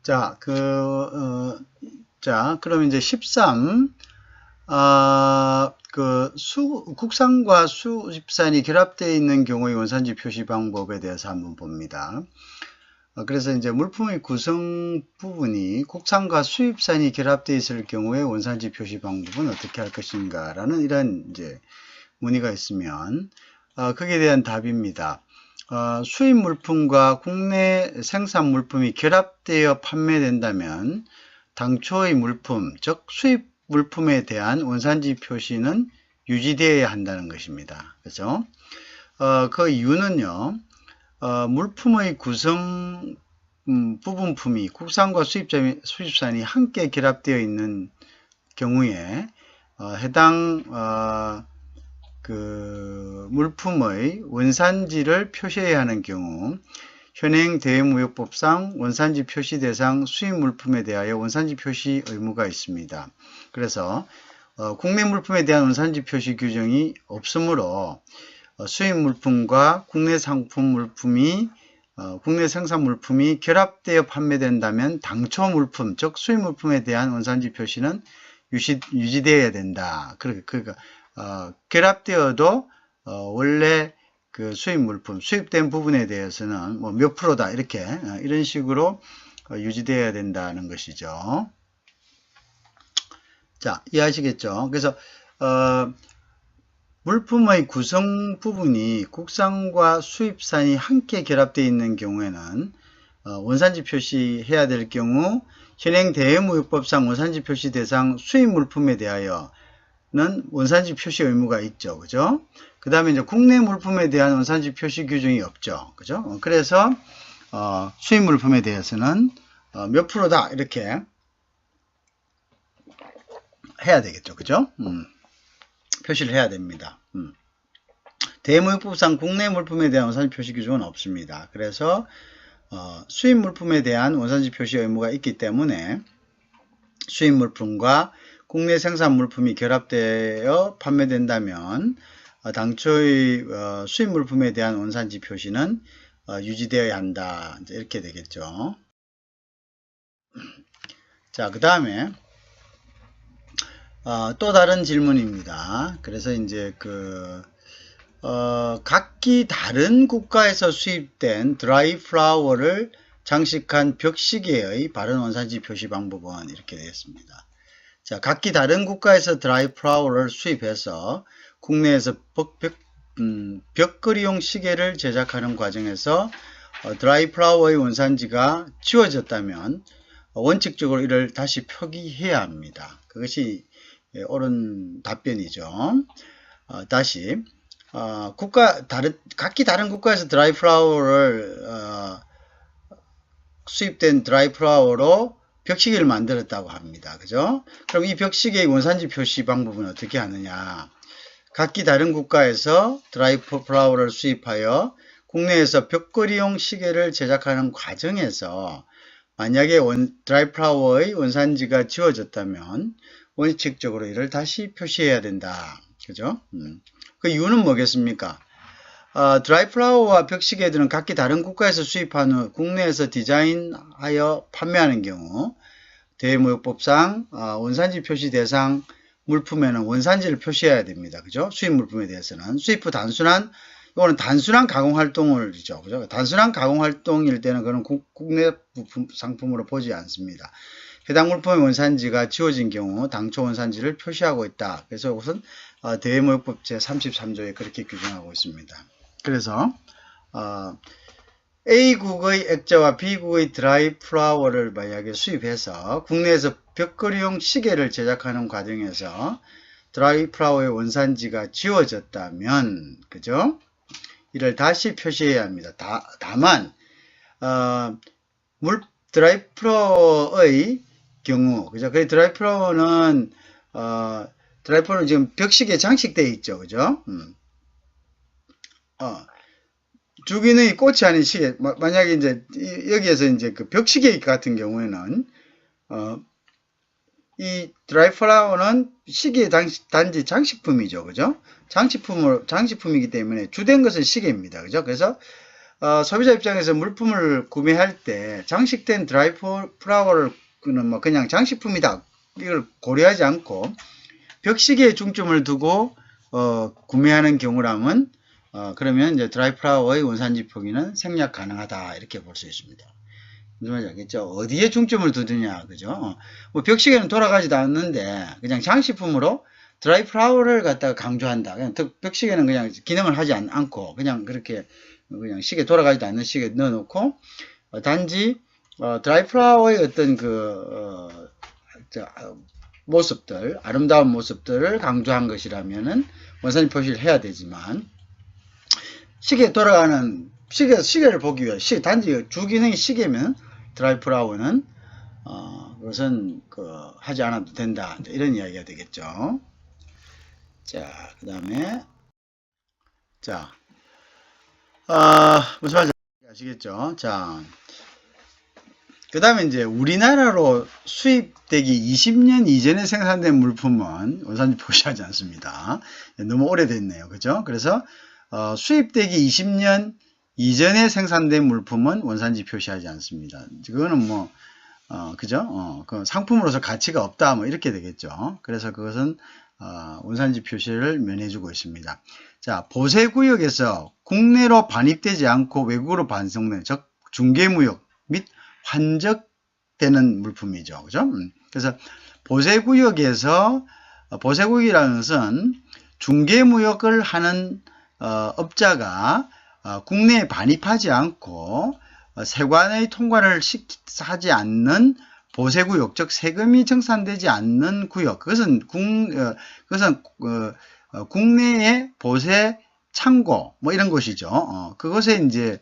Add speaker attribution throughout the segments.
Speaker 1: 자, 그럼 이제 13, 국산과 수입산이 결합되어 있는 경우의 원산지 표시 방법에 대해서 한번 봅니다. 그래서 이제 물품의 구성 부분이 국산과 수입산이 결합되어 있을 경우에 원산지 표시 방법은 어떻게 할 것인가 라는 이런 이제 문의가 있으면, 거기에 대한 답입니다. 수입 물품과 국내 생산 물품이 결합되어 판매된다면 당초의 물품, 즉 수입 물품에 대한 원산지 표시는 유지되어야 한다는 것입니다. 그렇죠? 그 이유는요, 물품의 구성 부분품이 국산과 수입산이 함께 결합되어 있는 경우에 해당 물품의 원산지를 표시해야 하는 경우 현행 대외무역법상 원산지 표시 대상 수입 물품에 대하여 원산지 표시 의무가 있습니다. 그래서 국내 물품에 대한 원산지 표시 규정이 없으므로 수입 물품과 국내 상품 물품이 국내 생산 물품이 결합되어 판매된다면 당초 물품, 즉 수입 물품에 대한 원산지 표시는 유지되어야 된다. 그러니까 결합되어도 원래 그 수입 물품, 수입된 부분에 대해서는 뭐 몇 프로다 이렇게 이런 식으로 유지되어야 된다는 것이죠. 자, 이해하시겠죠? 그래서 물품의 구성 부분이 국산과 수입산이 함께 결합되어 있는 경우에는 원산지 표시해야 될 경우 현행 대외무역법상 원산지 표시 대상 수입 물품에 대하여 는 원산지 표시 의무가 있죠. 그죠? 그 다음에 이제 국내 물품에 대한 원산지 표시 규정이 없죠. 그죠? 그래서, 수입 물품에 대해서는, 몇 프로다. 이렇게 해야 되겠죠. 그죠? 표시를 해야 됩니다. 대무역법상 국내 물품에 대한 원산지 표시 규정은 없습니다. 그래서, 수입 물품에 대한 원산지 표시 의무가 있기 때문에 수입 물품과 국내 생산 물품이 결합되어 판매된다면 당초의 수입 물품에 대한 원산지 표시는 유지되어야 한다. 이렇게 되겠죠. 자, 그 다음에 또 다른 질문입니다. 그래서 이제 각기 다른 국가에서 수입된 드라이 플라워를 장식한 벽시계의 바른 원산지 표시 방법은 이렇게 되겠습니다. 자, 각기 다른 국가에서 드라이 플라워를 수입해서 국내에서 벽걸이용 시계를 제작하는 과정에서 드라이 플라워의 원산지가 지워졌다면 원칙적으로 이를 다시 표기해야 합니다. 그것이 옳은 답변이죠. 다시 각기 다른 국가에서 드라이 플라워를 수입된 드라이 플라워로 벽시계를 만들었다고 합니다. 그죠? 그럼 이 벽시계의 원산지 표시 방법은 어떻게 하느냐? 각기 다른 국가에서 드라이 플라워를 수입하여 국내에서 벽걸이용 시계를 제작하는 과정에서 만약에 드라이 플라워의 원산지가 지워졌다면 원칙적으로 이를 다시 표시해야 된다. 그죠? 그 이유는 뭐겠습니까? 드라이 플라워와 벽시계들은 각기 다른 국가에서 수입한 후 국내에서 디자인하여 판매하는 경우 대외무역법상 원산지 표시 대상 물품에는 원산지를 표시해야 됩니다. 그죠? 수입 물품에 대해서는 수입 후 이거는 단순한 가공 활동을이죠. 그죠? 단순한 가공 활동일 때는 그건 국내 상품으로 보지 않습니다. 해당 물품의 원산지가 지워진 경우 당초 원산지를 표시하고 있다. 그래서 이것은 대외무역법 제33조에 그렇게 규정하고 있습니다. 그래서 A국의 액자와 B국의 드라이 플라워를 만약에 수입해서 국내에서 벽걸이용 시계를 제작하는 과정에서 드라이 플라워의 원산지가 지워졌다면, 그죠? 이를 다시 표시해야 합니다. 다만 드라이 플라워의 경우, 그죠? 그 드라이 플라워는 지금 벽시계에 장식되어 있죠, 그죠? 주기능이 꽃이 아닌 시계, 만약에 이제 여기에서 이제 그 벽시계 같은 경우에는 이 드라이 플라워는 시계의 단지 장식품이죠, 그죠? 장식품이기 때문에 주된 것은 시계입니다, 그죠? 그래서 소비자 입장에서 물품을 구매할 때 장식된 드라이 플라워를 뭐 그냥 장식품이다 이걸 고려하지 않고 벽시계에 중점을 두고 구매하는 경우라면 그러면 이제 드라이 플라워의 원산지 표기는 생략 가능하다 이렇게 볼 수 있습니다. 무슨 말인지 알겠죠? 어디에 중점을 두느냐, 그죠? 뭐 벽시계는 돌아가지도 않는데 그냥 장식품으로 드라이 플라워를 갖다가 강조한다. 그냥 벽시계는 그냥 기능을 하지 않고 그냥 그렇게 그냥 시계 돌아가지도 않는 시계 넣어놓고 단지 드라이 플라워의 어떤 모습들, 아름다운 모습들을 강조한 것이라면은 원산지 표시를 해야 되지만 시계 돌아가는 시계를 보기 위해 단지 주기능이 시계면 드라이 플라워는 그것은 하지 않아도 된다 이런 이야기가 되겠죠. 자, 그 다음에 무슨 말인지 아시겠죠? 자, 그 다음에 이제 우리나라로 수입되기 20년 이전에 생산된 물품은 원산지 표시하지 않습니다. 너무 오래됐네요. 그죠? 그래서 수입되기 20년 이전에 생산된 물품은 원산지 표시하지 않습니다. 그거는 뭐 그죠? 그 상품으로서 가치가 없다 뭐 이렇게 되겠죠. 그래서 그것은 원산지 표시를 면해주고 있습니다. 자, 보세구역에서 국내로 반입되지 않고 외국으로 반송된 즉 중개무역 및 환적되는 물품이죠. 그죠? 그래서 보세구역에서 보세구역이라는 것은 중개무역을 하는 업자가 국내에 반입하지 않고 세관의 통과를 하지 않는 보세구역, 즉 세금이 청산되지 않는 구역, 그것은 국내의 보세 창고 뭐 이런 것이죠. 그것에 이제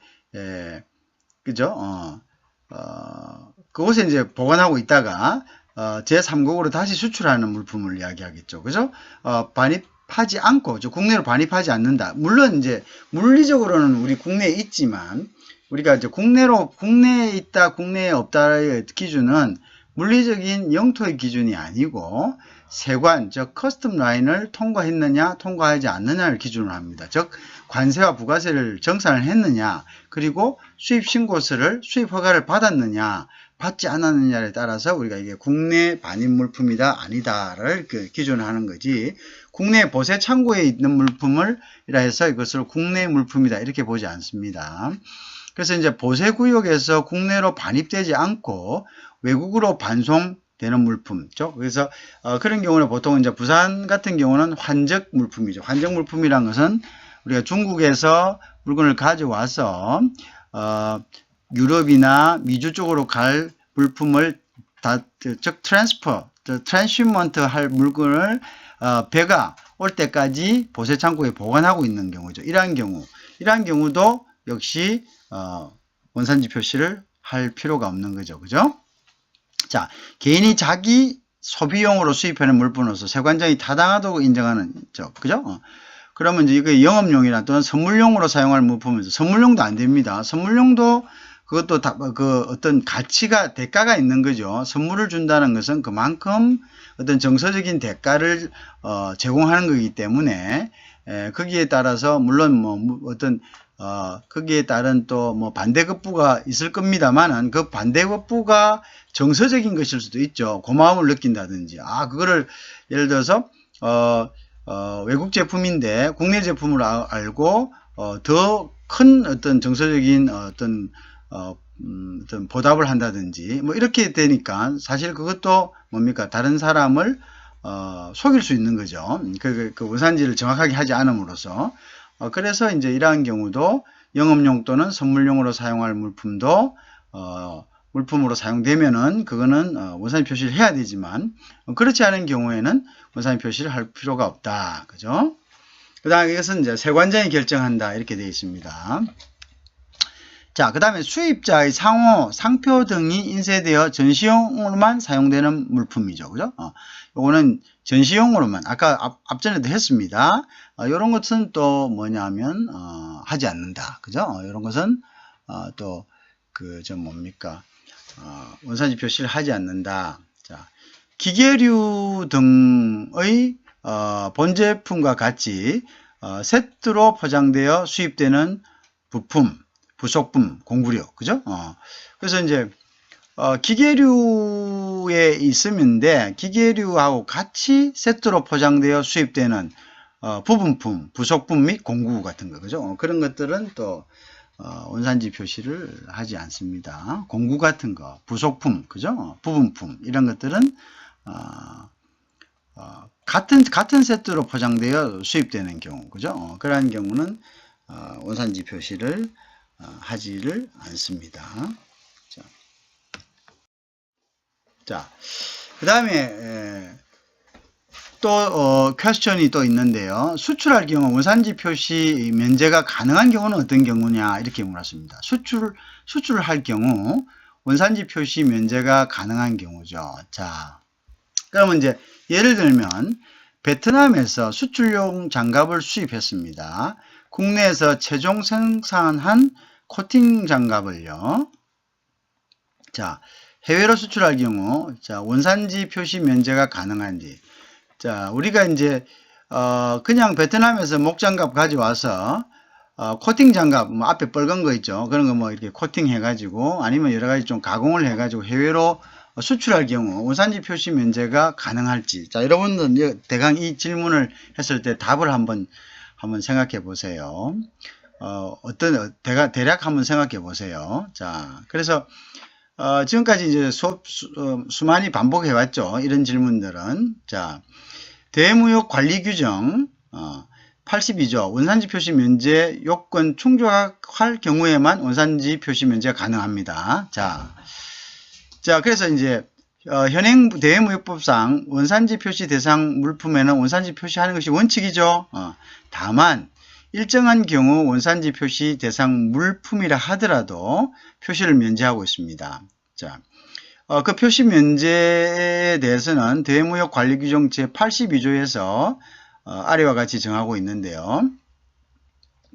Speaker 1: 그죠? 그것에 이제 보관하고 있다가 제3국으로 다시 수출하는 물품을 이야기하겠죠. 그죠? 반입하지 않고, 국내로 반입하지 않는다. 물론 이제 물리적으로는 우리 국내에 있지만 우리가 이제 국내에 있다, 국내에 없다의 기준은 물리적인 영토의 기준이 아니고 세관, 즉 커스텀 라인을 통과했느냐, 통과하지 않느냐를 기준으로 합니다. 즉 관세와 부가세를 정산을 했느냐, 그리고 수입 신고서를 수입 허가를 받았느냐, 받지 않았느냐에 따라서 우리가 이게 국내 반입 물품이다, 아니다를 기준을 하는 거지. 국내 보세 창고에 있는 물품을 해서 이것을 국내 물품이다 이렇게 보지 않습니다. 그래서 이제 보세구역에서 국내로 반입되지 않고 외국으로 반송되는 물품죠. 그래서 그런 경우는 보통 이제 부산 같은 경우는 환적 물품이죠. 환적 물품이란 것은 우리가 중국에서 물건을 가져와서 유럽이나 미주 쪽으로 갈 물품을 즉 트랜스시먼트 할 물건을 배가 올 때까지 보세 창고에 보관하고 있는 경우죠. 이러한 경우도 역시 원산지 표시를 할 필요가 없는 거죠. 그죠? 자, 개인이 자기 소비용으로 수입하는 물품으로서 세관장이 타당하다고 인정하는 그죠? 그러면 이제 이게 영업용이나 또는 선물용으로 사용할 물품에서 선물용도 안 됩니다. 선물용도 그것도 어떤 가치가 대가가 있는 거죠. 선물을 준다는 것은 그만큼 어떤 정서적인 대가를 제공하는 거기 때문에 거기에 따라서 물론 뭐 어떤 거기에 따른 또 뭐 반대급부가 있을 겁니다만은 그 반대급부가 정서적인 것일 수도 있죠. 고마움을 느낀다든지 그거를 예를 들어서 외국 제품인데 국내 제품을 알고 더 큰 어떤 정서적인 어떤 보답을 한다든지 뭐 이렇게 되니까 사실 그것도 뭡니까 다른 사람을 속일 수 있는 거죠. 그 원산지를 정확하게 하지 않음으로써 그래서 이제 이러한 경우도 영업용 또는 선물용으로 사용할 물품도 물품으로 사용되면은 그거는 원산지 표시를 해야 되지만 그렇지 않은 경우에는 원산지 표시를 할 필요가 없다. 그죠? 그 다음에 이것은 이제 세관장이 결정한다 이렇게 되어 있습니다. 자, 그 다음에 수입자의 상호, 상표 등이 인쇄되어 전시용으로만 사용되는 물품이죠. 그죠? 요거는 전시용으로만, 아까 앞전에도 했습니다. 요런 것은 또 뭐냐면, 하지 않는다. 그죠? 요런 것은, 뭡니까? 원산지 표시를 하지 않는다. 자, 기계류 등의, 본 제품과 같이, 세트로 포장되어 수입되는 부속품, 공구류, 그죠? 그래서 이제 기계류에 있으면데 기계류하고 같이 세트로 포장되어 수입되는 부분품, 부속품 및 공구 같은 거, 그죠? 그런 것들은 또 원산지 표시를 하지 않습니다. 공구 같은 거, 부속품, 그죠? 부분품 이런 것들은 같은 세트로 포장되어 수입되는 경우, 그죠? 그러한 경우는 원산지 표시를 하지를 않습니다. 자, 그 다음에 또 퀘스천이 또 있는데요. 수출할 경우 원산지 표시 면제가 가능한 경우는 어떤 경우냐 이렇게 물었습니다. 수출을 할 경우 원산지 표시 면제가 가능한 경우죠. 자, 그러면 이제 예를 들면 베트남에서 수출용 장갑을 수입했습니다. 국내에서 최종 생산한 코팅 장갑을요. 자, 해외로 수출할 경우 자, 원산지 표시 면제가 가능한지. 자, 우리가 이제 그냥 베트남에서 목장갑 가져와서 코팅 장갑 뭐 앞에 빨간 거 있죠. 그런 거 뭐 이렇게 코팅 해 가지고 아니면 여러 가지 좀 가공을 해 가지고 해외로 수출할 경우 원산지 표시 면제가 가능할지. 자, 여러분들 대강 이 질문을 했을 때 답을 한번 생각해 보세요. 대략 한번 생각해 보세요. 자, 그래서 지금까지 이제 수많이 반복해 왔죠. 이런 질문들은. 자, 대무역 관리 규정 82조 원산지 표시 면제 요건 충족할 경우에만 원산지 표시 면제가 가능합니다. 자, 그래서 이제 현행 대무역법상 원산지 표시 대상 물품에는 원산지 표시하는 것이 원칙이죠. 다만 일정한 경우 원산지 표시 대상 물품이라 하더라도 표시를 면제하고 있습니다. 자, 그 표시 면제에 대해서는 대무역관리규정 제82조에서 아래와 같이 정하고 있는데요.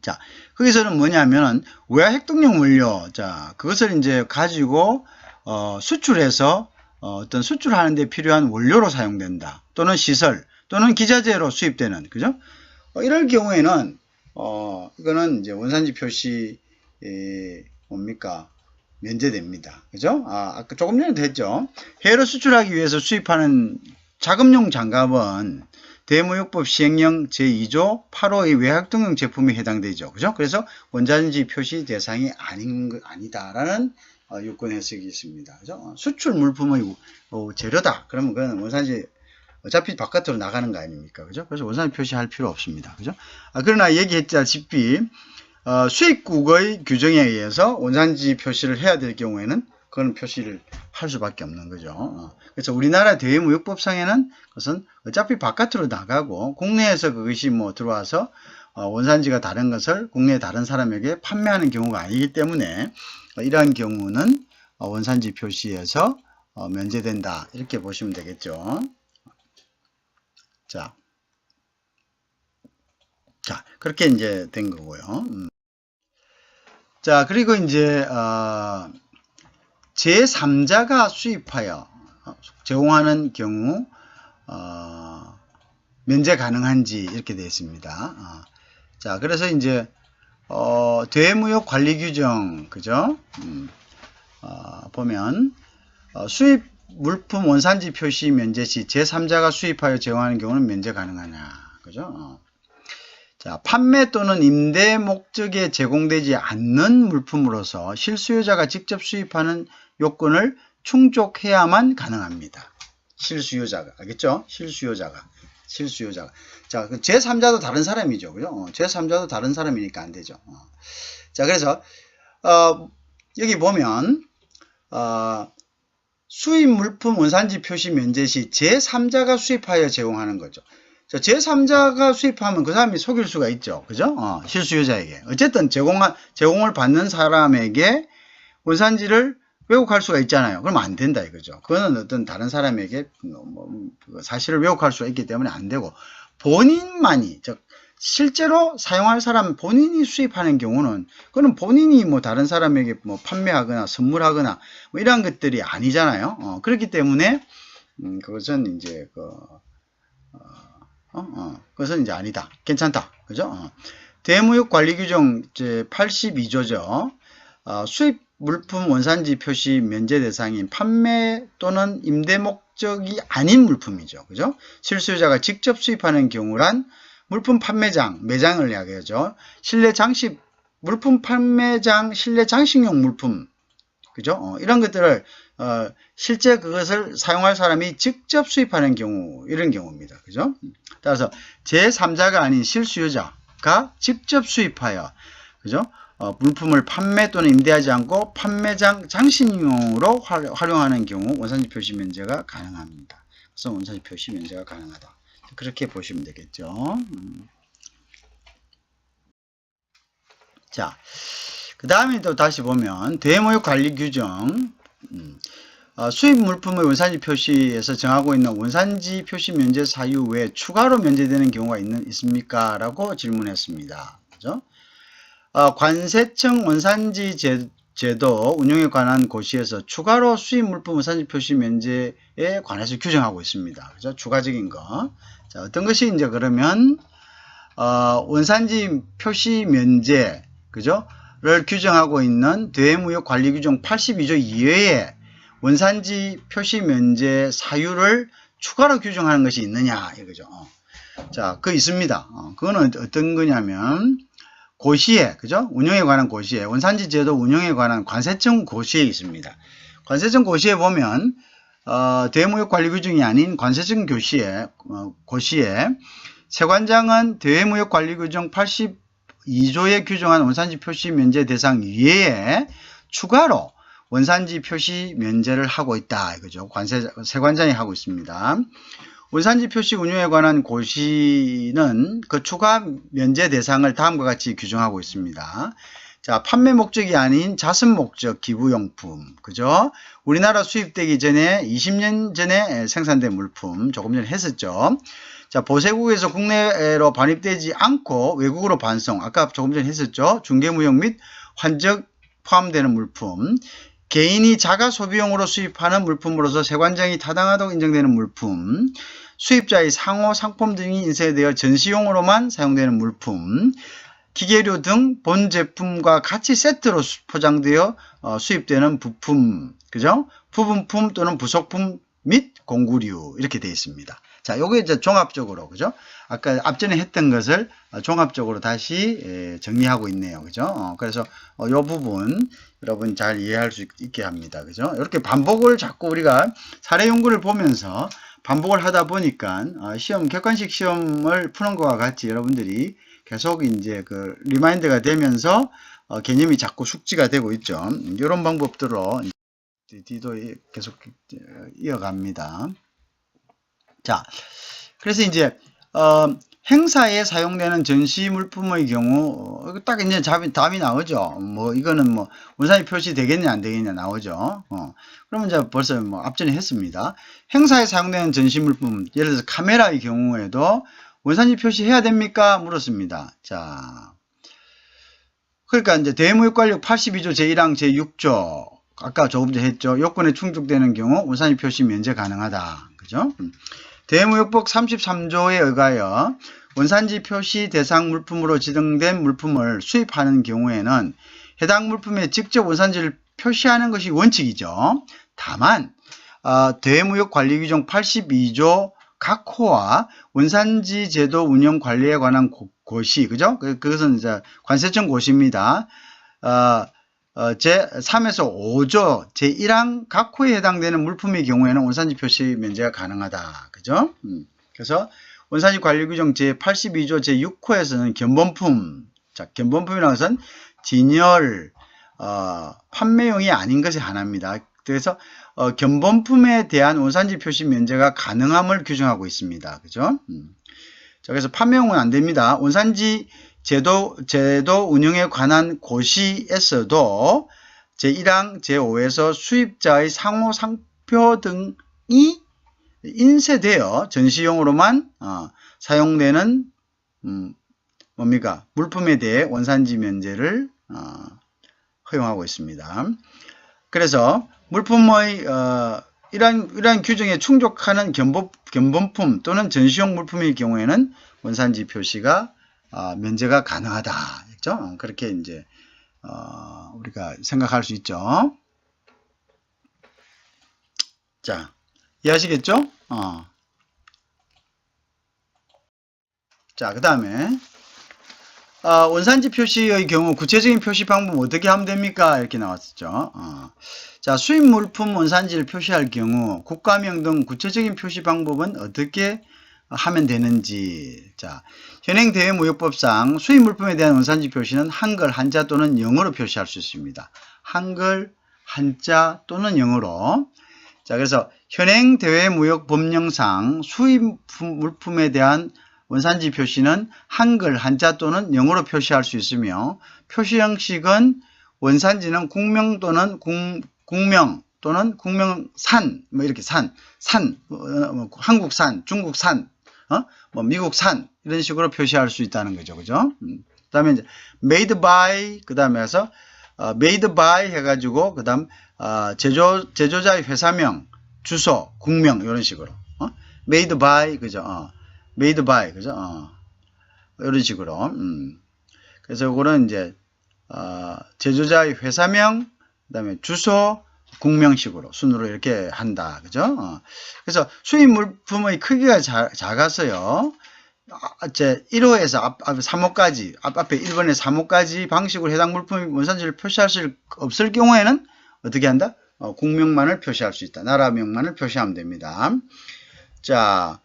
Speaker 1: 자, 거기서는 뭐냐면은 외화핵동용 원료, 자, 그것을 이제 가지고 수출해서 어떤 수출하는 데 필요한 원료로 사용된다. 또는 시설, 또는 기자재로 수입되는, 그죠? 이럴 경우에는 이거는 이제 원산지 표시 뭡니까? 면제됩니다. 그죠? 아까 조금 전에도 했죠. 해외로 수출하기 위해서 수입하는 자금용 장갑은 대무역법 시행령 제2조 8호의 외화활동용 제품에 해당되죠. 그죠? 그래서 원산지 표시 대상이 아니다라는 요건 해석이 있습니다. 그죠? 수출 물품의 재료다. 그러면 그건 원산지 어차피 바깥으로 나가는 거 아닙니까? 그죠? 그래서 원산지 표시할 필요 없습니다. 그죠? 그러나 얘기했다시피 수입국의 규정에 의해서 원산지 표시를 해야 될 경우에는 그건 표시를 할 수밖에 없는 거죠. 그래서 우리나라 대무역법상에는 그것은 어차피 바깥으로 나가고 국내에서 그것이 뭐 들어와서 원산지가 다른 것을 국내 다른 사람에게 판매하는 경우가 아니기 때문에 이러한 경우는 원산지 표시에서 면제된다 이렇게 보시면 되겠죠. 자, 그렇게 이제 된 거고요. 자, 그리고 이제 제3자가 수입하여 제공하는 경우 면제 가능한지 이렇게 되어 있습니다. 자, 그래서 이제 대무역 관리 규정, 그죠? 보면 수입 물품 원산지 표시 면제 시 제3자가 수입하여 제공하는 경우는 면제 가능하냐, 그죠? 자, 판매 또는 임대 목적에 제공되지 않는 물품으로서 실수요자가 직접 수입하는 요건을 충족해야만 가능합니다. 실수요자가, 알겠죠? 실수요자가. 자, 제3자도 다른 사람이죠. 그죠? 제3자도 다른 사람이니까 안 되죠. 자, 그래서, 여기 보면, 수입 물품 원산지 표시 면제 시 제3자가 수입하여 제공하는 거죠. 자, 제3자가 수입하면 그 사람이 속일 수가 있죠. 그죠? 실수요자에게. 어쨌든 제공을 받는 사람에게 원산지를 왜곡할 수가 있잖아요. 그러면 안 된다 이거죠. 그거는 어떤 다른 사람에게 사실을 왜곡할 수가 있기 때문에 안 되고 본인만이, 즉 실제로 사용할 사람 본인이 수입하는 경우는 그거는 본인이 뭐 다른 사람에게 뭐 판매하거나 선물하거나 뭐 이러한 것들이 아니잖아요. 그렇기 때문에 그것은 이제 그것은 이제 아니다. 괜찮다. 그죠? 대무역 관리 규정 제 82조죠. 수입 물품 원산지 표시 면제 대상인 판매 또는 임대 목적이 아닌 물품이죠. 그죠? 실수요자가 직접 수입하는 경우란 물품 판매장, 매장을 이야기하죠. 실내 장식, 물품 판매장, 실내 장식용 물품. 그죠? 이런 것들을, 실제 그것을 사용할 사람이 직접 수입하는 경우, 이런 경우입니다. 그죠? 따라서 제3자가 아닌 실수요자가 직접 수입하여, 그죠? 물품을 판매 또는 임대하지 않고 판매장 장식용으로 활용하는 경우 원산지 표시 면제가 가능합니다. 그래서 원산지 표시 면제가 가능하다. 그렇게 보시면 되겠죠. 자, 그 다음에 또 다시 보면 대모역 관리 규정, 수입 물품의 원산지 표시에서 정하고 있는 원산지 표시 면제 사유 외에 추가로 면제되는 경우가 있습니까? 라고 질문했습니다. 그죠? 관세청 원산지 제도 운영에 관한 고시에서 추가로 수입 물품 원산지 표시 면제에 관해서 규정하고 있습니다. 그죠? 추가적인 거. 자, 어떤 것이 이제 그러면, 원산지 표시 면제, 그죠? 를 규정하고 있는 대무역관리규정 82조 이외에 원산지 표시 면제 사유를 추가로 규정하는 것이 있느냐, 이거죠. 자, 그거 있습니다. 그거는 어떤 거냐면, 고시에, 그죠? 운영에 관한 고시에, 원산지 제도 운영에 관한 관세청 고시에 있습니다. 관세청 고시에 보면, 대무역 관리 규정이 아닌 관세청 고시에, 세관장은 대무역 관리 규정 82조에 규정한 원산지 표시 면제 대상 이외에 추가로 원산지 표시 면제를 하고 있다. 이거죠. 세관장이 하고 있습니다. 원산지 표시 운영에 관한 고시는 그 추가 면제 대상을 다음과 같이 규정하고 있습니다. 자, 판매 목적이 아닌 자선 목적 기부용품, 그죠? 우리나라 수입되기 전에 20년 전에 생산된 물품, 조금 전에 했었죠. 자, 보세국에서 국내로 반입되지 않고 외국으로 반송, 아까 조금 전에 했었죠. 중개무역 및 환적 포함되는 물품, 개인이 자가 소비용으로 수입하는 물품으로서 세관장이 타당하다고 인정되는 물품, 수입자의 상호, 상품 등이 인쇄되어 전시용으로만 사용되는 물품, 기계류 등 본 제품과 같이 세트로 포장되어 수입되는 부품, 그죠? 부분품 또는 부속품 및 공구류 이렇게 되어 있습니다. 자, 요게 이제 종합적으로, 그죠? 아까 앞전에 했던 것을 종합적으로 다시 정리하고 있네요. 그죠? 그래서 요 부분 여러분 잘 이해할 수 있게 합니다. 그죠? 이렇게 반복을 자꾸 우리가 사례 연구를 보면서 반복을 하다 보니까 객관식 시험을 푸는 것과 같이 여러분들이 계속 이제 그 리마인드가 되면서 개념이 자꾸 숙지가 되고 있죠. 이런 방법들로 뒤도 계속 이어갑니다. 자, 그래서 이제 행사에 사용되는 전시 물품의 경우 딱 이제 답이 나오죠. 뭐 이거는 뭐 원산지 표시 되겠냐 안 되겠냐 나오죠. 그러면 이제 벌써 뭐 앞전에 했습니다. 행사에 사용되는 전시 물품, 예를 들어서 카메라의 경우에도 원산지 표시해야 됩니까? 물었습니다. 자, 그러니까 이제 대무역관리법 82조 제1항 제6조 아까 조금 전에 했죠. 요건에 충족되는 경우 원산지 표시 면제 가능하다. 그죠? 대무역법 33조에 의하여 원산지 표시 대상 물품으로 지정된 물품을 수입하는 경우에는 해당 물품에 직접 원산지를 표시하는 것이 원칙이죠. 다만 대무역관리규정 82조 각 호와 원산지 제도 운영 관리에 관한 고시, 그죠? 그것은 이제 관세청 고시입니다. 제3에서 5조 제1항 각 호에 해당되는 물품의 경우에는 원산지 표시 면제가 가능하다. 그죠? 그래서 원산지 관리 규정 제82조 제6호에서는 견본품, 자, 견본품이라는 것은 진열, 판매용이 아닌 것이 하나입니다. 그래서 견본품에 대한 원산지 표시 면제가 가능함을 규정하고 있습니다. 그죠? 자, 그래서 판매용은 안 됩니다. 원산지 제도 운영에 관한 고시에서도 제1항 제5에서 수입자의 상호 상표 등이 인쇄되어 전시용으로만 사용되는 뭡니까? 물품에 대해 원산지 면제를 허용하고 있습니다. 그래서 물품의 이러한 규정에 충족하는 견본품 또는 전시용 물품의 경우에는 원산지 표시가 면제가 가능하다. 그렇죠? 그렇게 이제 우리가 생각할 수 있죠. 자, 이해하시겠죠? 자, 그 다음에 원산지 표시의 경우 구체적인 표시 방법 어떻게 하면 됩니까? 이렇게 나왔었죠. 자, 수입 물품 원산지를 표시할 경우 국가명 등 구체적인 표시 방법은 어떻게 하면 되는지. 자, 현행 대외무역법상 수입 물품에 대한 원산지 표시는 한글, 한자 또는 영어로 표시할 수 있습니다. 한글, 한자 또는 영어로. 자, 그래서 현행 대외무역법령상 수입 물품에 대한 원산지 표시는 한글, 한자 또는 영어로 표시할 수 있으며 표시 형식은 원산지는 국명 또는 국명 또는 국명산, 뭐 이렇게 산, 한국산, 중국산, 뭐 미국산 이런 식으로 표시할 수 있다는 거죠, 그죠? 그다음에 이제 made by 그다음에 해서 made by 해가지고 그다음 제조자의 회사명, 주소, 국명 이런 식으로 made by 그죠? made by 그죠? 이런 식으로. 그래서 이거는 이제 제조자의 회사명, 그다음에 주소, 국명식으로 순으로 이렇게 한다. 그죠? 그래서 수입 물품의 크기가 작아서요. 제 1호에서 앞 3호까지 앞에 1번에 3호까지 방식으로 해당 물품의 원산지를 표시할 수 없을 경우에는 어떻게 한다? 국명만을 표시할 수 있다. 나라명만을 표시하면 됩니다. 자,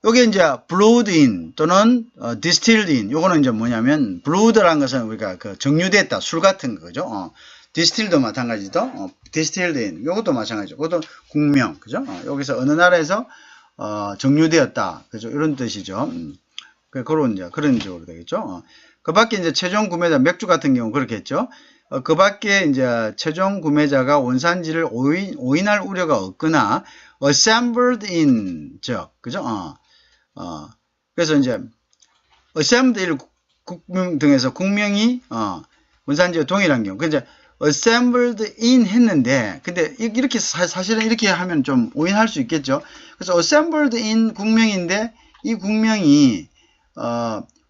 Speaker 1: 요게 이제 brewed in 또는 distilled in. 요거는 이제 뭐냐면 brewed라는 것은 우리가 그 정류됐다. 술 같은 거죠. distilled도 마찬가지죠. distilled in. 요것도 마찬가지죠. 그것도 국명. 그죠? 여기서 어느 나라에서 정류되었다. 그죠? 이런 뜻이죠. 그런 이제 그런 식으로 되겠죠. 그 밖에 이제 최종 구매자 맥주 같은 경우 그렇겠죠. 그 밖에 이제 최종 구매자가 원산지를 오인할 우려가 없거나 assembled in 즉 그죠? 그래서 이제 assembled in 국명 등에서 국명이 원산지와 동일한 경우, 이제 assembled in 했는데, 근데 이렇게 사실은 이렇게 하면 좀 오인할 수 있겠죠. 그래서 assembled in 국명인데 이 국명이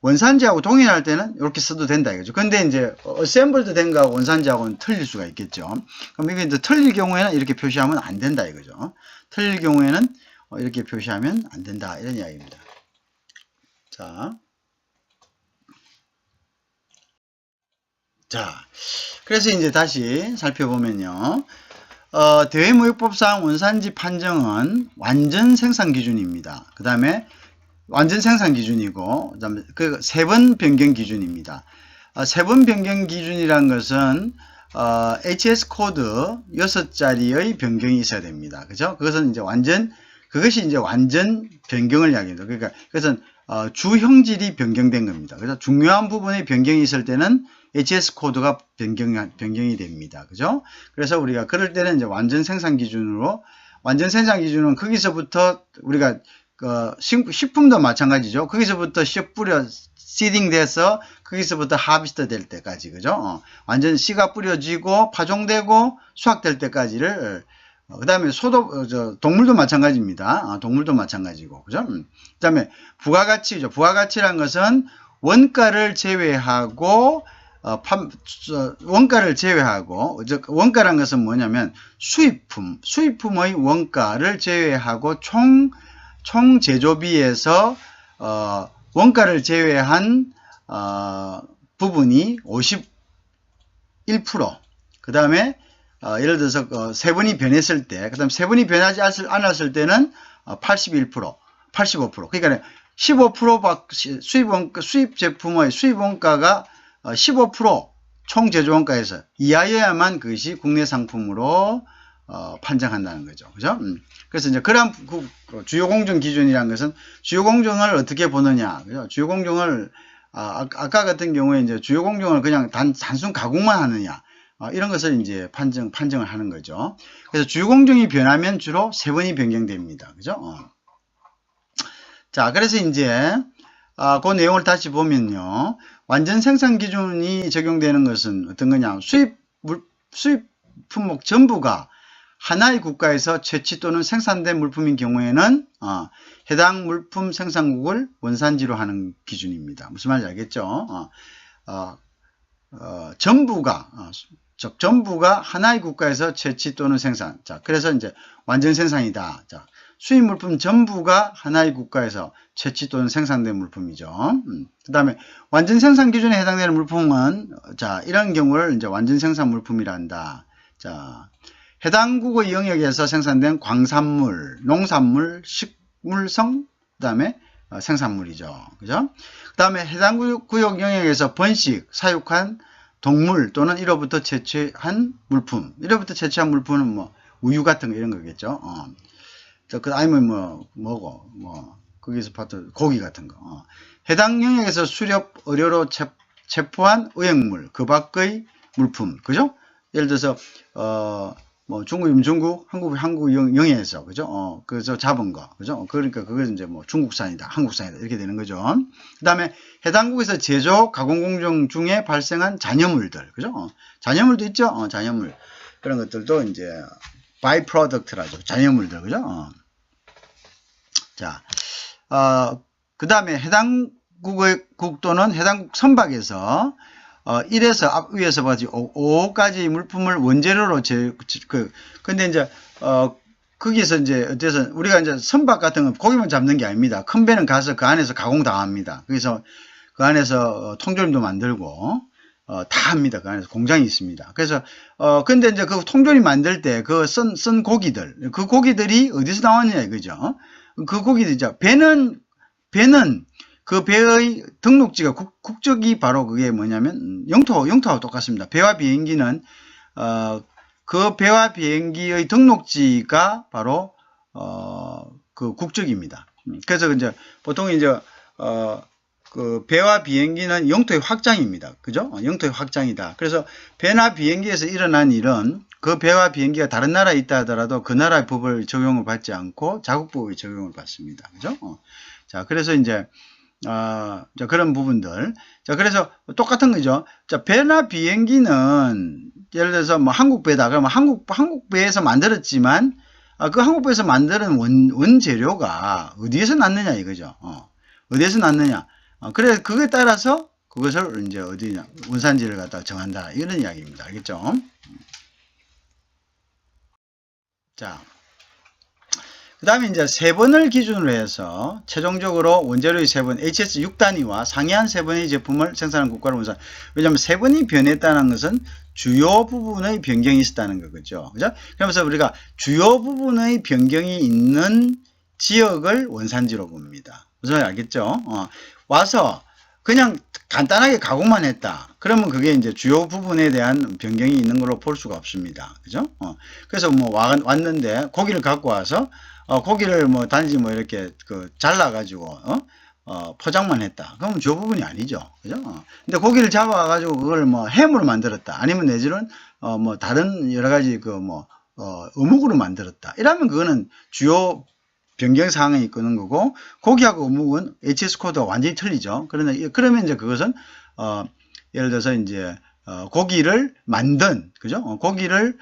Speaker 1: 원산지하고 동일할 때는 이렇게 써도 된다 이거죠. 근데 이제 assembled 된 거하고 원산지하고는 틀릴 수가 있겠죠. 그럼 이게 이제 틀릴 경우에는 이렇게 표시하면 안 된다 이거죠. 틀릴 경우에는 이렇게 표시하면 안 된다 이런 이야기입니다. 자, 그래서 이제 다시 살펴보면요. 대외무역법상 원산지 판정은 완전 생산 기준입니다. 그 다음에 완전 생산 기준이고, 그다음에 그 세 번 변경 기준입니다. 세 번 변경 기준이란 것은 HS 코드 6자리의 변경이 있어야 됩니다. 그죠? 그것은 이제 그것이 이제 완전 변경을 이야기합니다. 그러니까 그것은 주 형질이 변경된 겁니다. 그래서 중요한 부분에 변경이 있을 때는 HS 코드가 변경이 됩니다. 그죠? 그래서 우리가 그럴 때는 이제 완전 생산 기준으로, 완전 생산 기준은 거기서부터 우리가 식품도 마찬가지죠. 거기서부터 씨 뿌려 시딩 돼서 거기서부터 하비스트 될 때까지, 그죠? 완전 씨가 뿌려지고 파종되고 수확될 때까지를, 그 다음에 동물도 마찬가지입니다. 동물도 마찬가지고, 그죠? 그 다음에 부가가치죠. 부가가치란 것은 원가를 제외하고, 즉, 원가란 것은 뭐냐면 수입품의 원가를 제외하고 총 제조비에서, 원가를 제외한, 부분이 51%. 그 다음에, 예를 들어서, 세분이 변했을 때, 그 다음 세분이 변하지 않았을 때는 81%, 85%. 그러니까 15% 수입 제품의 수입 원가가 15% 총 제조 원가에서 이하여야만 그것이 국내 상품으로 판정한다는 거죠. 그죠? 그래서 이제 그런 주요 공정 기준이라는 것은 주요 공정을 어떻게 보느냐. 그죠? 주요 공정을 아까 같은 경우에 이제 주요 공정을 그냥 단순 가공만 하느냐. 이런 것을 이제 판정을 하는 거죠. 그래서 주요 공정이 변하면 주로 세 번이 변경됩니다. 그죠? 자, 그래서 이제 그 내용을 다시 보면요. 완전 생산 기준이 적용되는 것은 어떤 거냐. 수입 품목 전부가 하나의 국가에서 채취 또는 생산된 물품인 경우에는 해당 물품 생산국을 원산지로 하는 기준입니다. 무슨 말인지 알겠죠? 전부가 전부가 하나의 국가에서 채취 또는 생산. 자, 그래서 이제 완전 생산이다. 자, 수입 물품 전부가 하나의 국가에서 채취 또는 생산된 물품이죠. 그 다음에 완전 생산 기준에 해당되는 물품은 자, 이런 경우를 이제 완전 생산 물품이라 한다. 자, 해당 국의 영역에서 생산된 광산물, 농산물, 식물성, 그 다음에 생산물이죠. 그죠? 그 다음에 해당 구역 영역에서 번식, 사육한 동물 또는 1호부터 채취한 물품. 1호부터 채취한 물품은 뭐 우유 같은 거 이런 거겠죠. 아니면 거기서 봤던 고기 같은 거. 해당 영역에서 수렵, 의료로 체포한 의약물, 그 밖의 물품. 그죠? 예를 들어서 중국이면 중국, 한국 영해에서, 그죠? 그래서 잡은 거, 그죠? 그러니까 그것은 이제 뭐 중국산이다, 한국산이다, 이렇게 되는 거죠. 그 다음에 해당국에서 제조, 가공 공정 중에 발생한 잔여물들, 그죠? 잔여물도 있죠? 잔여물. 그런 것들도 이제, 바이 프로덕트라죠. 잔여물들, 그죠? 자, 그 다음에 해당 국 또는 해당국 선박에서 1에서 앞 위에서 봐지 5까지 물품을 원재료로 근데 이제 거기서 이제 어때서 우리가 이제 선박 같은 건 고기만 잡는 게 아닙니다. 큰 배는 가서 그 안에서 가공당합니다. 그래서 그 안에서 통조림도 만들고 다 합니다. 그 안에서 공장이 있습니다. 그래서 근데 이제 그 통조림 만들 때 그 쓴 고기들, 그 고기들이 어디서 나왔느냐 이거죠. 그 고기들 이제 배는 그 배의 등록지가 국적이 바로 그게 뭐냐면 영토하고 똑같습니다. 배와 비행기는 그 배와 비행기의 등록지가 바로 그 국적입니다. 그래서 이제 보통 이제 그 배와 비행기는 영토의 확장입니다. 그죠? 영토의 확장이다. 그래서 배나 비행기에서 일어난 일은 그 배와 비행기가 다른 나라에 있다 하더라도 그 나라의 법을 적용을 받지 않고 자국법의 적용을 받습니다. 그죠? 자, 그래서 이제 자, 그런 부분들. 자, 그래서 똑같은 거죠. 자, 배나 비행기는 예를 들어서 뭐 한국 배다. 그러면 한국 배에서 만들었지만 그 한국 배에서 만드는 원재료가 어디에서 났느냐 이거죠. 어디에서 났느냐. 그래 그거에 따라서 그것을 이제 어디냐 원산지를 갖다 정한다. 이런 이야기입니다. 알겠죠? 자. 그 다음에 이제 세번을 기준으로 해서 최종적으로 원재료의 세번 HS 6단위와 상이한 세번의 제품을 생산한 국가를 원산. 왜냐하면 세번이 변했다는 것은 주요 부분의 변경이 있었다는 거죠. 그죠? 그러면서 우리가 주요 부분의 변경이 있는 지역을 원산지로 봅니다. 무슨 말인지 알겠죠? 와서 그냥 간단하게 가공만 했다. 그러면 그게 이제 주요 부분에 대한 변경이 있는 걸로 볼 수가 없습니다. 그죠? 그래서 뭐 왔는데 고기를 갖고 와서 고기를 뭐 단지 뭐 이렇게 잘라가지고 포장만 했다. 그러면 주 부분이 아니죠. 그죠? 근데 고기를 잡아가지고 그걸 뭐 햄으로 만들었다. 아니면 내지는 뭐 다른 여러 가지 어묵으로 만들었다. 이러면 그거는 주요 변경 사항이 있는 거고 고기하고 어묵은 HS 코드가 완전히 틀리죠. 그러면 이제 그것은 예를 들어서 이제 고기를 만든 그죠? 고기를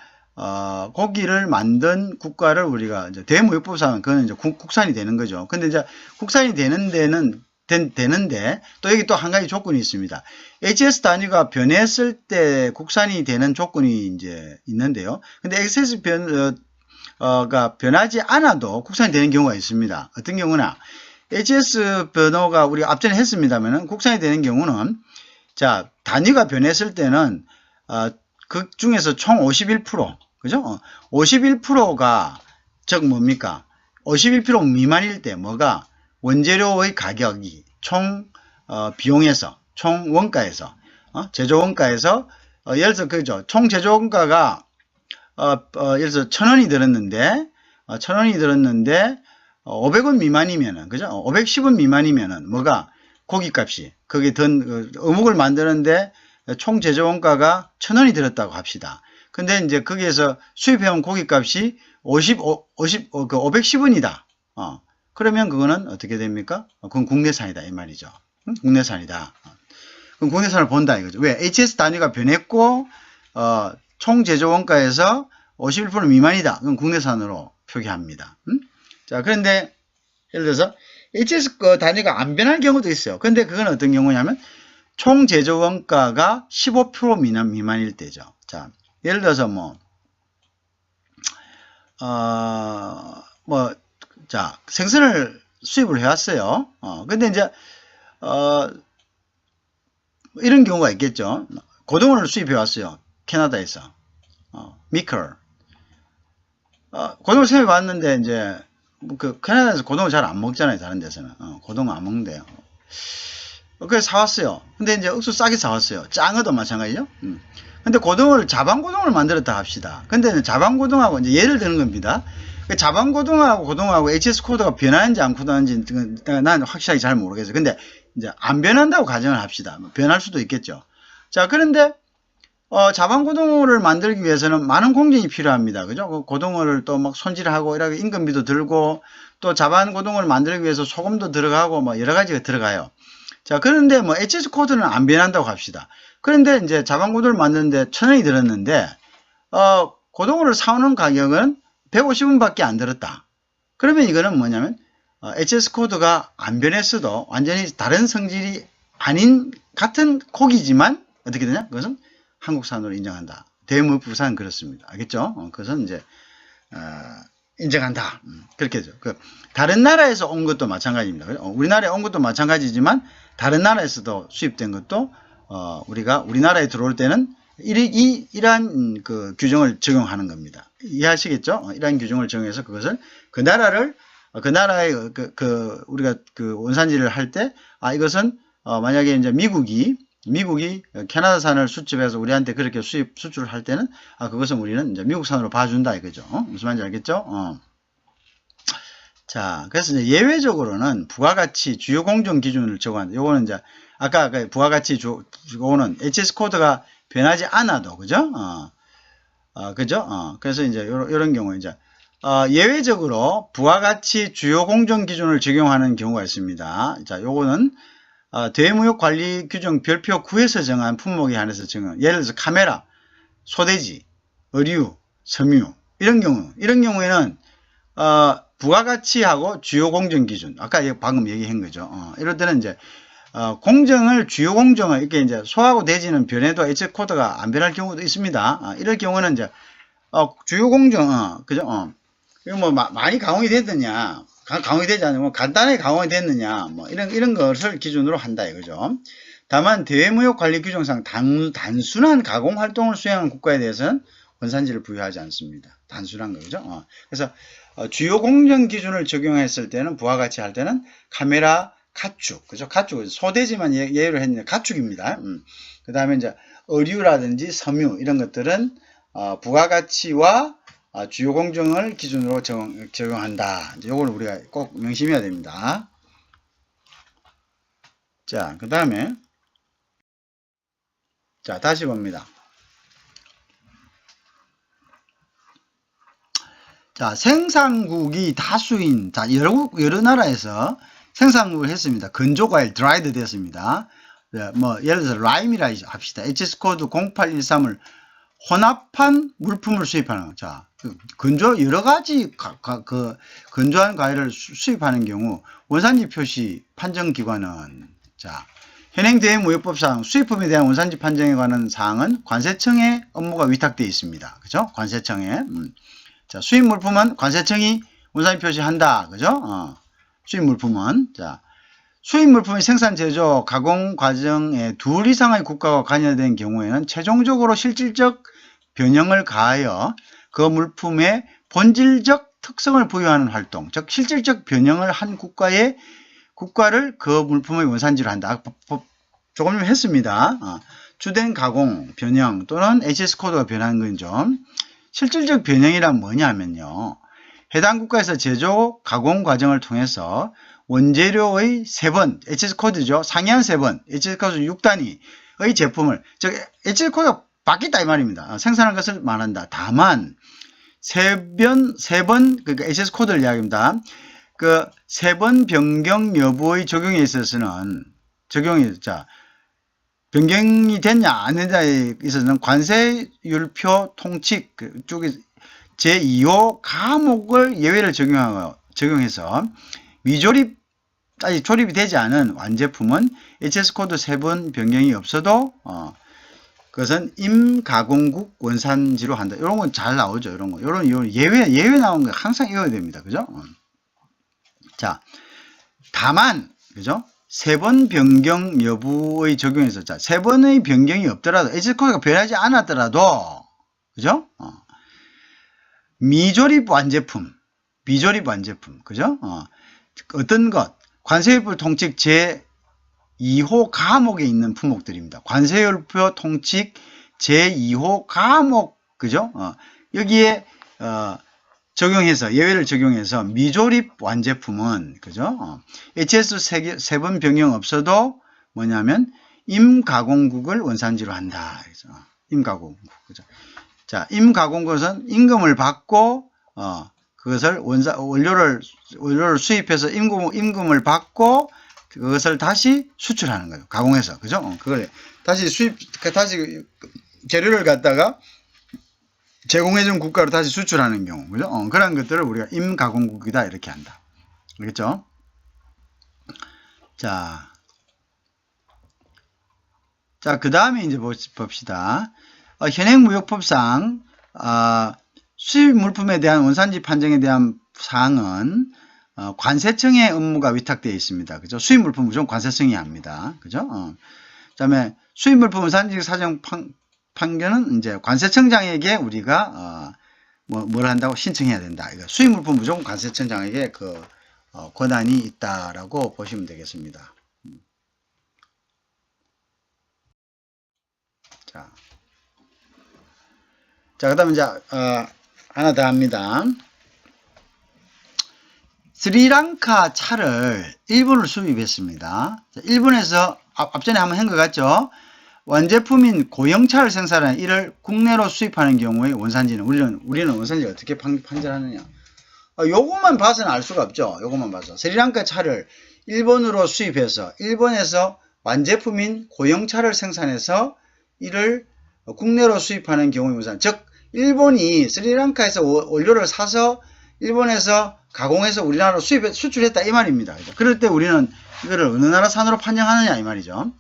Speaker 1: 만든 국가를 우리가 이제 대무역법상 그건 이제 국산이 되는 거죠. 근데 이제 국산이 되는데 또 여기 또 한 가지 조건이 있습니다. HS 단위가 변했을 때 국산이 되는 조건이 이제 있는데요. 근데 XS 가 변하지 않아도 국산이 되는 경우가 있습니다. 어떤 경우나 HS 변호가 우리가 앞전에 했습니다만은 국산이 되는 경우는 자 단위가 변했을 때는 그 중에서 총 51% 그죠? 51%가 즉 뭡니까? 51% 미만일 때 뭐가 원재료의 가격이 총 비용에서 총 원가에서 제조 원가에서 예를 들어서 그죠? 총 제조 원가가 예를 들어서 1,000원이 들었는데 500원 미만이면은 그죠? 510원 미만이면은 뭐가 고기값이 거기 든 어묵을 만드는데 총 제조 원가가 1,000원이 들었다고 합시다. 근데 이제 거기에서 수입해온 고기값이 510원이다. 그러면 그거는 어떻게 됩니까? 그건 국내산이다 이 말이죠. 응? 국내산이다. 그럼 국내산을 본다 이거죠. 왜? HS 단위가 변했고 총 제조 원가에서 51% 미만이다. 그럼 국내산으로 표기합니다. 자, 그런데 예를 들어서 HS 단위가 안 변할 경우도 있어요. 근데 그건 어떤 경우냐면 총 제조 원가가 15% 미만일 때죠. 자, 예를 들어서 자, 생선을 수입을 해왔어요. 근데 이제, 이런 경우가 있겠죠. 고등어를 수입해왔어요. 캐나다에서. 미컬. 고등어 수입해 왔는데, 이제, 캐나다에서 고등어 잘 안 먹잖아요. 다른 데서는. 고등어 안 먹는데요. 그래서 사왔어요. 근데 이제 억수 싸게 사왔어요. 짱어도 마찬가지죠. 근데 고등어를, 자반고등어를 만들었다 합시다. 근데 자반고등어하고, 이제 예를 드는 겁니다. 자반고등어하고 고등어하고 HS 코드가 변하는지 안 변하는지 난 확실하게 잘 모르겠어요. 근데 이제 안 변한다고 가정을 합시다. 변할 수도 있겠죠. 자, 그런데 자반고등어를 만들기 위해서는 많은 공정이 필요합니다. 그죠? 고등어를 또 막 손질하고 이렇게 임금비도 들고 또 자반고등어를 만들기 위해서 소금도 들어가고 뭐 여러 가지가 들어가요. 자, 그런데 HS 코드는 안 변한다고 합시다. 그런데 이제 자반고등어를 만드는데 1,000원이 들었는데 고등어를 사오는 가격은 150원밖에 안 들었다. 그러면 이거는 뭐냐면 HS 코드가 안 변했어도 완전히 다른 성질이 아닌 같은 고기지만 어떻게 되냐? 그것은 한국산으로 인정한다. 대무부산 그렇습니다. 알겠죠? 그것은 이제 인정한다. 그렇게 하죠. 다른 나라에서 온 것도 마찬가지입니다. 우리나라에 온 것도 마찬가지지만 다른 나라에서도 수입된 것도 우리나라에 들어올 때는 이러한 그 규정을 적용하는 겁니다. 이해하시겠죠? 이러한 규정을 적용해서 그것을 그 나라의 우리가 그 원산지를 할 때 이것은 만약에 이제 미국이 캐나다산을 수입해서 우리한테 그렇게 수출을 할 때는 그것은 우리는 이제 미국산으로 봐준다 이거죠. 무슨 말인지 알겠죠? 자, 그래서 이제 예외적으로는 부가가치 주요 공정 기준을 적어한다. 요거는 이제 아까 그 부가가치 요거는 HS 코드가 변하지 않아도 그죠? 그죠? 그래서 이제 요런 경우에 이제 예외적으로 부가가치 주요 공정 기준을 적용하는 경우가 있습니다. 자, 요거는 대무역 관리 규정 별표 9에서 정한 품목에 한해서 정한, 예를 들어서 카메라, 소돼지, 의류, 섬유 이런 경우에는 부가가치하고 주요 공정 기준, 아까 방금 얘기한 거죠. 이럴 때는 이제 주요 공정을 이렇게 이제 소하고 돼지는 변해도 HS 코드가 안 변할 경우도 있습니다. 이럴 경우는 이제 주요 공정, 그죠? 이거 뭐 많이 강화이 됐느냐, 강화이 되지 않으면 간단하게 강화이 됐느냐, 뭐 이런 것을 기준으로 한다 이거죠. 다만 대외무역 관리 규정상 단순한 가공 활동을 수행하는 국가에 대해서는 원산지를 부여하지 않습니다. 단순한 거죠. 그래서 주요 공정 기준을 적용했을 때는 부가가치 할 때는 카메라, 가축, 그죠? 가축, 소돼지만 예로 했는데 가축입니다. 그 다음에 이제 의류라든지 섬유 이런 것들은 부가가치와 주요 공정을 기준으로 적용한다. 이걸 우리가 꼭 명심해야 됩니다. 자, 그 다음에 자, 다시 봅니다. 자, 생산국이 다수인, 자, 여러 나라에서 생산국을 했습니다. 건조과일 드라이드 됐습니다. 예를 들어서 라임이라 합시다. HS 코드 0813을 혼합한 물품을 수입하는, 자, 여러 가지 건조한 과일을 수입하는 경우 원산지 표시 판정기관은, 자, 현행 대무역법상 수입품에 대한 원산지 판정에 관한 사항은 관세청의 업무가 위탁되어 있습니다. 그죠? 관세청에. 자, 수입 물품은 관세청이 원산지 표시한다. 그죠? 수입 물품은. 자, 수입 물품의 생산, 제조, 가공 과정에 둘 이상의 국가가 관여된 경우에는 최종적으로 실질적 변형을 가하여 그 물품의 본질적 특성을 부여하는 활동, 즉 실질적 변형을 한 국가를 그 물품의 원산지로 한다. 조금 좀 했습니다. 주된 가공, 변형 또는 HS 코드가 변한 거죠. 실질적 변형이란 뭐냐면요, 해당 국가에서 제조, 가공 과정을 통해서 원재료의 3번, HS 코드죠. 상이한 3번, HS 코드 6단위의 제품을, 즉 HS 코드가 바뀌었다 이 말입니다. 생산한 것을 말한다. 다만 3번, 그러니까 HS 코드를 이야기합니다. 그 3번 변경 여부의 적용에 있어서는 변경이 됐냐 안 됐냐에 있어서는 관세율표 통칙 쪽에 제2호 과목을 예외를 적용해서 미조립 아직 조립이 되지 않은 완제품은 HS 코드 세분 변경이 없어도 그것은 임가공국 원산지로 한다. 이런 건 잘 나오죠. 이런 거. 이런 예외 나온 거 항상 외워야 됩니다. 그죠? 자, 다만, 그죠? 세 번 변경 여부의 적용에서, 자, 세 번의 변경이 없더라도, HS 코드가 변하지 않았더라도, 그죠? 미조립 완제품, 그죠? 어떤 것, 관세율표 통칙 제2호 가목에 있는 품목들입니다. 관세율표 통칙 제2호 가목, 그죠? 여기에, 적용해서, 예외를 적용해서 미조립 완제품은, 그죠? HS 세 번 변경 없어도 뭐냐면, 임가공국을 원산지로 한다. 그죠? 임가공국, 그죠? 자, 임가공국은 임금을 받고, 그것을 원료를 수입해서 임금을 받고, 그것을 다시 수출하는 거예요. 가공해서. 그죠? 그걸 다시 다시 재료를 갖다가 제공해준 국가로 다시 수출하는 경우. 그죠? 그런 것들을 우리가 임가공국이다. 이렇게 한다. 알겠죠? 자, 그 다음에 이제 봅시다. 현행무역법상, 수입 물품에 대한 원산지 판정에 대한 사항은 관세청의 업무가 위탁되어 있습니다. 그죠? 수입 물품 무조건 관세청이 합니다. 그죠? 그다음에 수입 물품 원산지 사정 판결은 이제 관세청장에게 우리가 뭘 한다고 신청해야 된다. 수입 물품 무조건 관세청장에게 그 권한이 있다라고 보시면 되겠습니다. 자, 그다음에 이제 하나 더 합니다. 스리랑카 차를 일본으로 수입했습니다. 일본에서 앞전에 한번 한 것 같죠? 원제품인 고형차를 생산하는 이를 국내로 수입하는 경우에 원산지는 우리는 원산지를 어떻게 판정하느냐? 요것만 봐서는 알 수가 없죠. 요것만 봐서 스리랑카 차를 일본으로 수입해서 일본에서 완제품인 고형차를 생산해서 이를 국내로 수입하는 경우의 원산, 즉 일본이 스리랑카에서 원료를 사서 일본에서 가공해서 우리나라로 수출했다 이 말입니다. 그럴 때 우리는 이거를 어느 나라 산으로 판정하느냐 이 말이죠.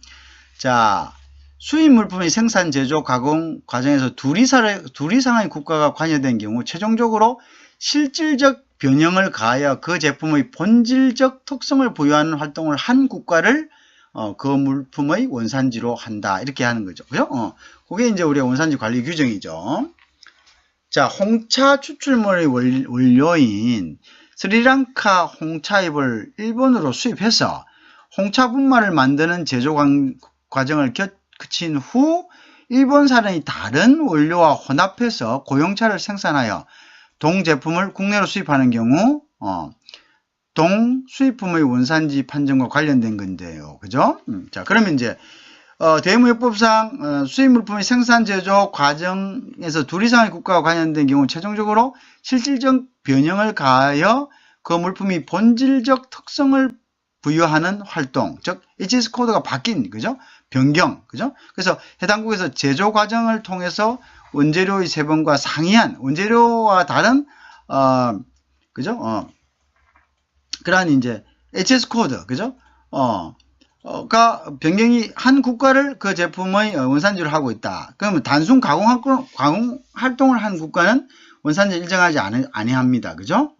Speaker 1: 자, 수입 물품의 생산, 제조, 가공 과정에서 둘 이상의 국가가 관여된 경우 최종적으로 실질적 변형을 가하여 그 제품의 본질적 특성을 부여하는 활동을 한 국가를 그 물품의 원산지로 한다. 이렇게 하는 거죠. 그죠? 그게 이제 우리의 원산지 관리 규정이죠. 자, 홍차 추출물의 원료인 스리랑카 홍차잎을 일본으로 수입해서 홍차 분말을 만드는 제조 과정을 거친 후 일본산의 다른 원료와 혼합해서 고형차를 생산하여 동 제품을 국내로 수입하는 경우 동 수입품의 원산지 판정과 관련된 건데요. 그죠? 자, 그러면 이제 대무역법상 수입 물품의 생산 제조 과정에서 둘 이상의 국가가 관련된 경우 최종적으로 실질적 변형을 가하여 그 물품이 본질적 특성을 부여하는 활동, 즉 HS 코드가 바뀐, 그죠? 변경, 그죠? 그래서 해당국에서 제조 과정을 통해서 원재료의 세분과 상이한 원재료와 다른 그죠? 그러한 이제 HS 코드, 그죠? 가 변경이 한 국가를 그 제품의 원산지로 하고 있다. 그러면 단순 가공 활동을 한 국가는 원산지 일정하지 아니합니다. 그죠?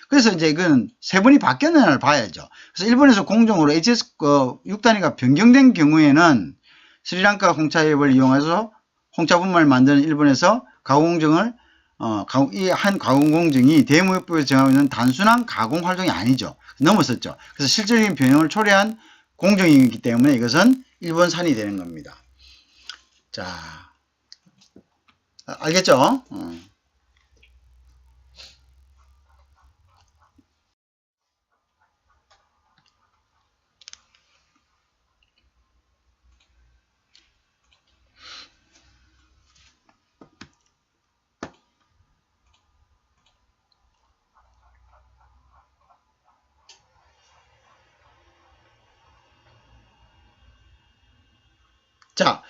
Speaker 1: 그래서 이제 이건 세분이 바뀌었느냐를 봐야죠. 그래서 일본에서 공정으로 HS 6단위가 변경된 경우에는 스리랑카 홍차잎을 이용해서 홍차 분말을 만드는 일본에서 가공공정을 이 한 가공공정이 대무역법에 정하고 있는 단순한 가공 활동이 아니죠. 넘었었죠. 그래서 실질적인 변형을 초래한 공정이기 때문에 이것은 일본산이 되는 겁니다. 자, 알겠죠? 자,